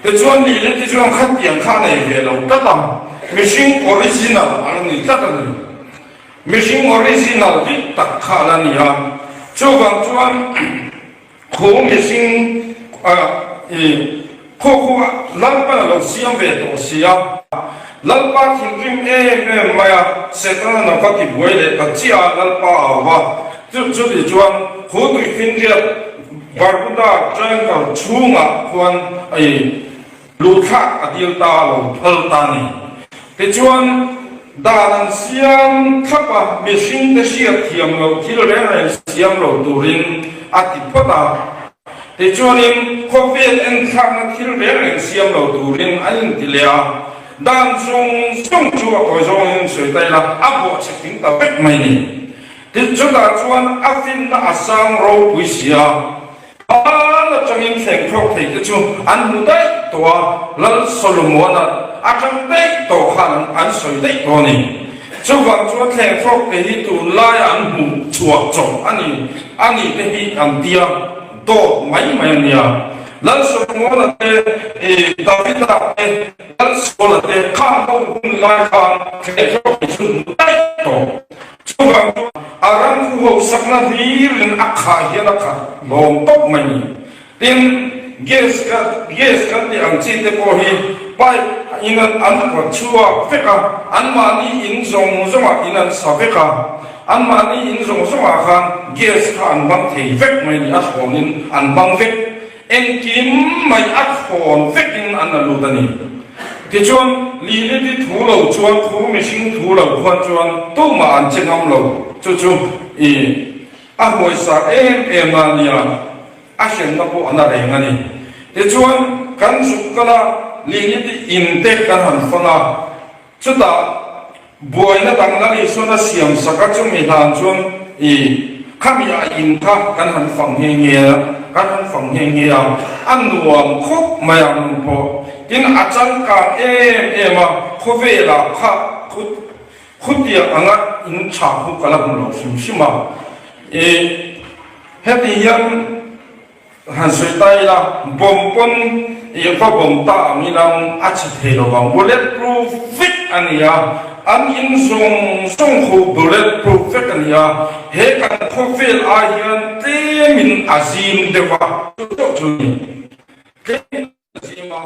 cái chuyện này cái chuyện khác tiền khác này về lâu tất làm machine original anh này tất là machine original thì tất cả là gì à cho bằng chuyện khổ machine khổ lần ba là siam về tổ siam lần ba thì dream em mà sẽ tăng là các cái buổi để các chị lần ba và cho thì chuyện khổ người phiền diện Barbuda trang cầu chung à quan lụt khác ở điều ta là phật tani cái chuyện đa năng siam thắp à machine để siết thiam lâu khi đó là siam lâu turin ati phota cái chuyện em covid em thang khi đó là siam lâu turin anh thì là đang sung chua coi sung sợi tay là áp bộ sẽ tính tao biết mày nè cái chuyện là chuyện áp tin là sang râu quý xia là trong những thành phố thì cái chung ăn đấy tổ lần Solomon à trong đấy tổ hành ăn sợi đấy tổ này cho vào cho thành phố thì tụ lại ăn mù chuột trộn anh cái gì ăn tiêm tổ mấy nè lần Solomon là cái David là cái lần Solomon là cái khang đông lại khang thành phố thì chung đấy tổ cho vào Aram khu sắc na đi lên ác hiền ác bom tóc mày tin yes cái thì anh chị để bỏ hi bay in anh có chua phết à anh mà đi in rong rong à in anh sao phết à anh mà đi in rong rong à khang yes cái anh băng thì phết mày đi ác hồn in anh băng phết em kiếm mày ác hồn phết in anh là lụt anh cái chuyện lý đi thủ lầu chuyện thủ mình sinh thủ lầu quan chuyện都mà anh chân ông lầu cho hồi sa em mà nia xem nó có anh là anh này cái chuyện căn dục cái là lý đi in tết cái hành phong à cho ta buổi nó đang là lý số nó xiêm sắc cái chuyện mình làm chuyện khám ya in ta cái hành phong nghe anh nuông khóc mà anh po tin acan ka em mà khó về là khá khút địa anh á in trả hút cái là một lỗ sim mà hết thì hiện hàng sợi tay là bom con có bom ta mình làm ắt thế rồi bằng bulletproof fit anh ya anh in song hồ bulletproof fit anh ya hết cái khó về ai hiện thế mình azim để vào chỗ chỗ cái gì mà